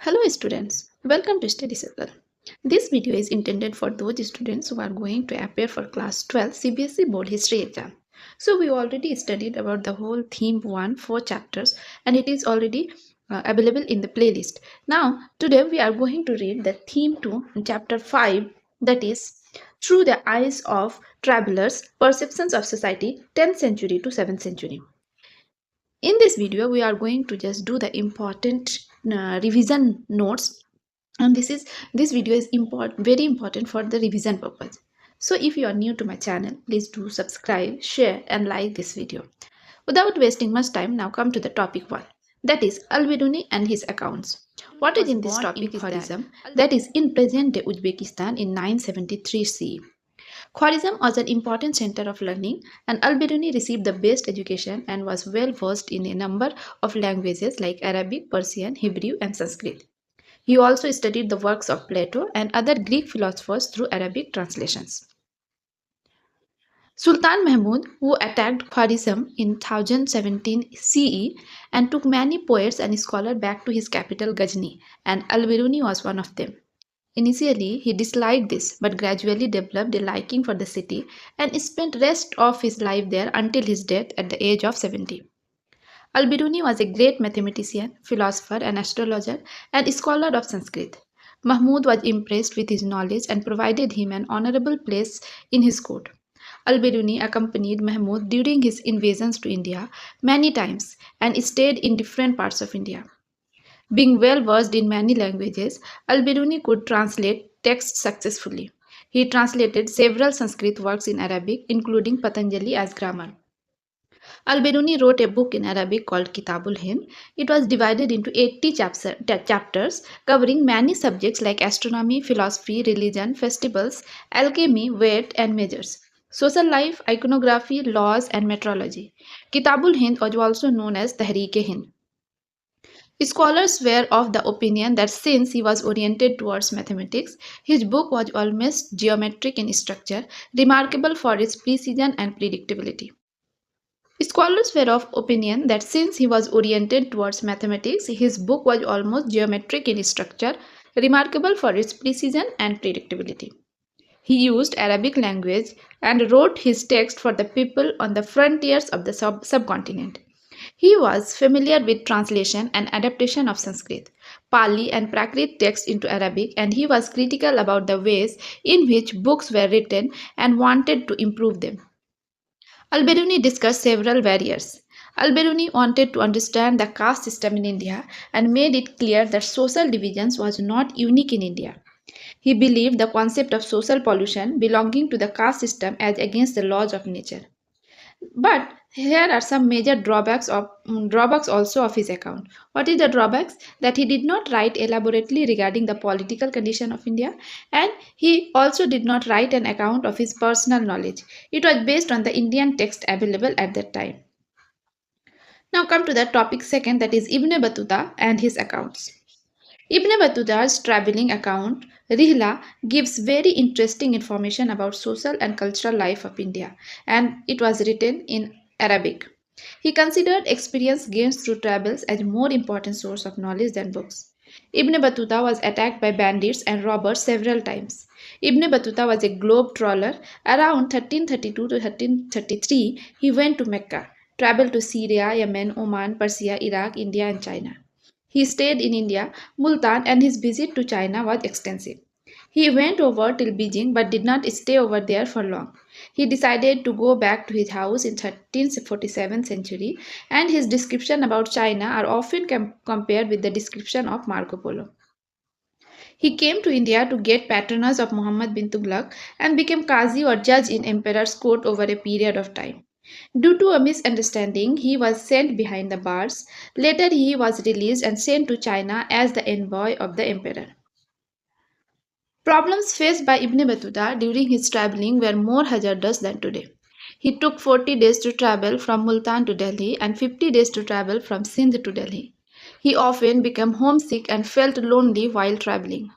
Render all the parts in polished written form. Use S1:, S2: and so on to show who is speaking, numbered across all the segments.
S1: Hello students, welcome to Study Circle. This video is intended for those students who are going to appear for class 12 CBSE board history exam. So we already studied about the whole theme 1 4 chapters and it is already available in the playlist. Now today we are going to read the theme 2 in chapter 5, that is Through the Eyes of Travelers Perceptions of Society 10th century to 7th century. In this video we are going to just do the important revision notes, and this video is very important for the revision purpose. So if you are new to my channel, please do subscribe, share and like this video. Without wasting much time, now come to the topic 1, that is Al-Biruni and his accounts. What is in this topic Khwarizm, that is in present day Uzbekistan in 973 CE. Khwarizm was an important center of learning, and Al-Biruni received the best education and was well versed in a number of languages like Arabic, Persian, Hebrew, and Sanskrit. He also studied the works of Plato and other Greek philosophers through Arabic translations. Sultan Mahmud, who attacked Khwarizm in 1017 CE and took many poets and scholars back to his capital Ghazni, and Al-Biruni was one of them. Initially, he disliked this, but gradually developed a liking for the city and spent rest of his life there until his death at the age of 70. Al-Biruni was a great mathematician, philosopher, and astrologer, and scholar of Sanskrit. Mahmud was impressed with his knowledge and provided him an honorable place in his court. Al-Biruni accompanied Mahmud during his invasions to India many times and stayed in different parts of India. Being well versed in many languages, Al-Biruni could translate texts successfully. He translated several Sanskrit works in Arabic, including Patanjali as grammar. Al-Biruni wrote a book in Arabic called Kitabul Hind. It was divided into 80 chapters covering many subjects like astronomy, philosophy, religion, festivals, alchemy, weight and measures, social life, iconography, laws and meteorology. Kitabul Hind was also known as Tahrik-e-Hind. Scholars were of the opinion that since he was oriented towards mathematics, his book was almost geometric in structure, remarkable for its precision and predictability. Scholars were of opinion that since he was oriented towards mathematics, his book was almost geometric in structure, remarkable for its precision and predictability. He used Arabic language and wrote his text for the people on the frontiers of the subcontinent. He was familiar with translation and adaptation of Sanskrit, Pali, and Prakrit texts into Arabic, and he was critical about the ways in which books were written and wanted to improve them. Al-Biruni discussed several barriers. Al-Biruni wanted to understand the caste system in India and made it clear that social divisions was not unique in India. He believed the concept of social pollution belonging to the caste system as against the laws of nature. But here are some major drawbacks also of his account. What is the drawbacks? That he did not write elaborately regarding the political condition of India, and he also did not write an account of his personal knowledge. It was based on the Indian text available at that time. Now come to the topic second, that is Ibn Battuta and his accounts. Ibn Battuta's traveling account, Rihla, gives very interesting information about social and cultural life of India, and it was written in Arabic. He considered experience gained through travels as a more important source of knowledge than books. Ibn Battuta was attacked by bandits and robbers several times. Ibn Battuta was a globe-troller. Around 1332 to 1333, he went to Mecca, traveled to Syria, Yemen, Oman, Persia, Iraq, India, and China. He stayed in India, Multan, and his visit to China was extensive. He went over till Beijing but did not stay over there for long. He decided to go back to his house in 1347 century, and his description about China are often compared with the description of Marco Polo. He came to India to get patronage of Muhammad bin Tughlaq and became Qazi or judge in emperor's court over a period of time. Due to a misunderstanding, he was sent behind the bars. Later, he was released and sent to China as the envoy of the emperor. Problems faced by Ibn Battuta during his traveling were more hazardous than today. He took 40 days to travel from Multan to Delhi and 50 days to travel from Sindh to Delhi. He often became homesick and felt lonely while traveling.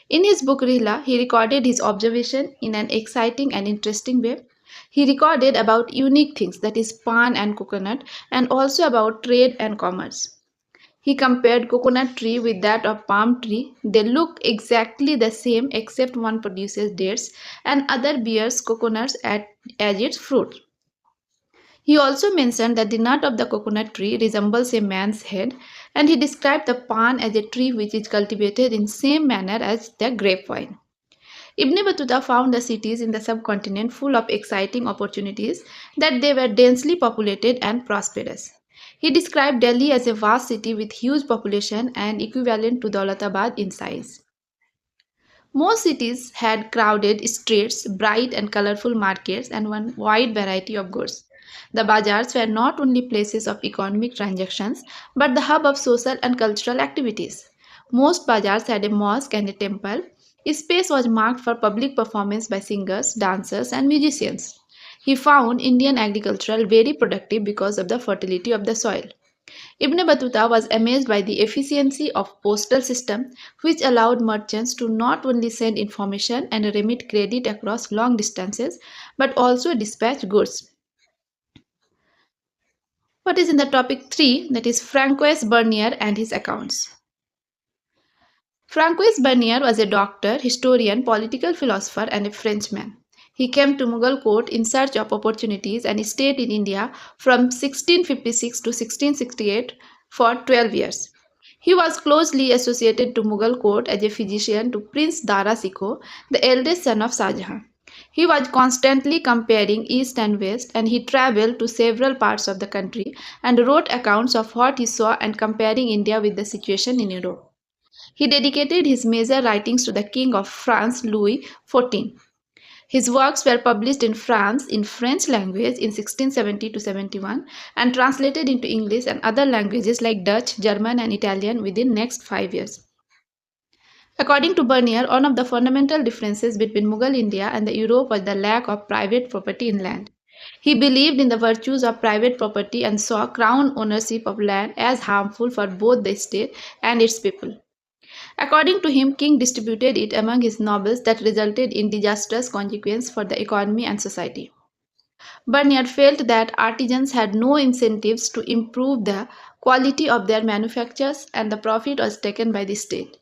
S1: In his book Rihla, he recorded his observation in an exciting and interesting way. He recorded about unique things, that is pan and coconut, and also about trade and commerce. He compared coconut tree with that of palm tree. They look exactly the same except one produces dates and other bears coconuts as its fruit. He also mentioned that the nut of the coconut tree resembles a man's head, and he described the palm as a tree which is cultivated in same manner as the grapevine. Ibn Battuta found the cities in the subcontinent full of exciting opportunities, that they were densely populated and prosperous. He described Delhi as a vast city with huge population and equivalent to Daulatabad in size. Most cities had crowded streets, bright and colorful markets, and one wide variety of goods. The bazaars were not only places of economic transactions, but the hub of social and cultural activities. Most bazaars had a mosque and a temple. Space was marked for public performance by singers, dancers, and musicians. He found Indian agriculture very productive because of the fertility of the soil. Ibn Battuta was amazed by the efficiency of postal system, which allowed merchants to not only send information and remit credit across long distances, but also dispatch goods. What is in the topic 3, that is Francois Bernier and his accounts. Francois Bernier was a doctor, historian, political philosopher, and a Frenchman. He came to Mughal court in search of opportunities and stayed in India from 1656 to 1668 for 12 years. He was closely associated to Mughal court as a physician to Prince Dara Sikho, the eldest son of Shah Jahan. He was constantly comparing East and West, and he traveled to several parts of the country and wrote accounts of what he saw and comparing India with the situation in Europe. He dedicated his major writings to the King of France, Louis XIV. His works were published in France in French language in 1670 to 71 and translated into English and other languages like Dutch, German, and Italian within next 5 years. According to Bernier, one of the fundamental differences between Mughal India and the Europe was the lack of private property in land. He believed in the virtues of private property and saw crown ownership of land as harmful for both the state and its people. According to him, King distributed it among his nobles that resulted in disastrous consequences for the economy and society. Bernier felt that artisans had no incentives to improve the quality of their manufactures and the profit was taken by the state.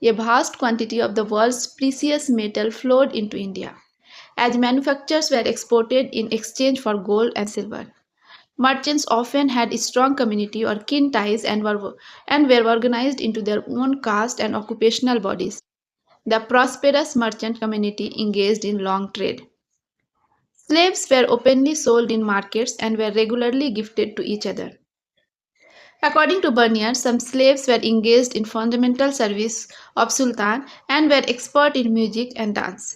S1: A vast quantity of the world's precious metal flowed into India, as manufactures were exported in exchange for gold and silver. Merchants often had strong community or kin ties and were organized into their own caste and occupational bodies. The prosperous merchant community engaged in long trade. Slaves were openly sold in markets and were regularly gifted to each other. According to Bernier, some slaves were engaged in fundamental service of Sultan and were expert in music and dance.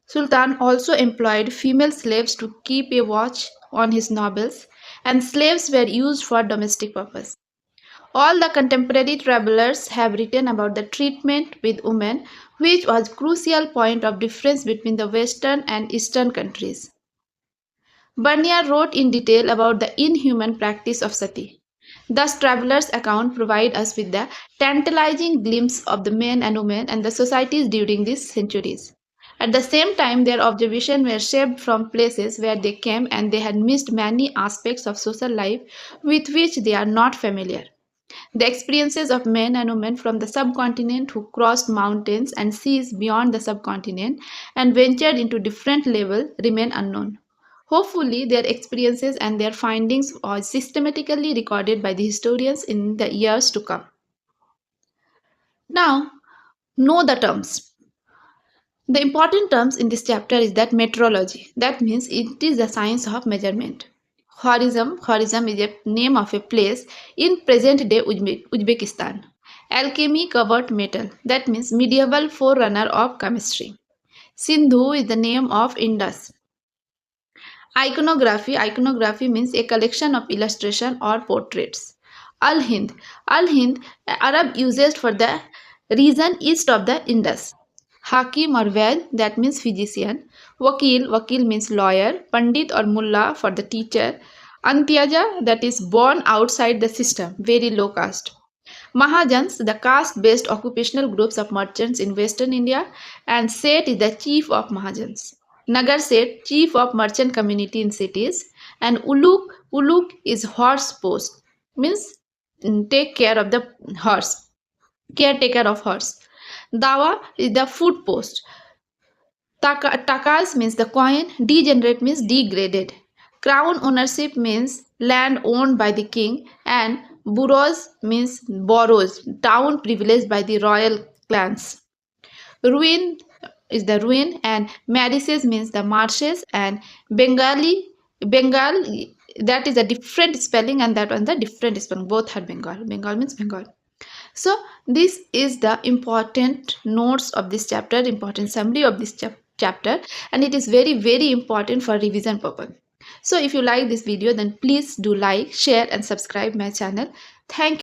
S1: Sultan also employed female slaves to keep a watch on his nobles, and slaves were used for domestic purpose. All the contemporary travelers have written about the treatment with women, which was crucial point of difference between the Western and Eastern countries. Bernier wrote in detail about the inhuman practice of sati. Thus, travelers' account provide us with the tantalizing glimpse of the men and women and the societies during these centuries. At the same time, their observations were shaped from places where they came and they had missed many aspects of social life with which they are not familiar. The experiences of men and women from the subcontinent who crossed mountains and seas beyond the subcontinent and ventured into different levels remain unknown. Hopefully, their experiences and their findings are systematically recorded by the historians in the years to come. Now, know the terms. The important terms in this chapter is that metrology. That means it is the science of measurement. Khwarizm is a name of a place in present-day Uzbekistan. Alchemy covered metal. That means medieval forerunner of chemistry. Sindhu is the name of Indus. Iconography means a collection of illustration or portraits. Al-Hind. Al-Hind, Arab used for the region east of the Indus. Hakim or Vaid, that means physician. Wakil means lawyer. Pandit or mullah for the teacher. Antyaja, that is born outside the system, very low caste. Mahajans, the caste-based occupational groups of merchants in western India, and Seth is the chief of Mahajans. Nagar Seth, chief of merchant community in cities, and Uluk is horse post, means take care of the horse, caretaker of horse. Dawa is the food post. Takas means the coin, degenerate means degraded. Crown ownership means land owned by the king, and buros means borrows, town privileged by the royal clans. Ruin is the ruin, and Marises means the marshes, and Bengal, that is a different spelling, and that one the different spelling. Both are Bengal. Bengal means Bengal. So this is the important notes of this chapter, important summary of this chapter, and it is very important for revision purpose. So if you like this video, then please do like, share and subscribe my channel. Thank you.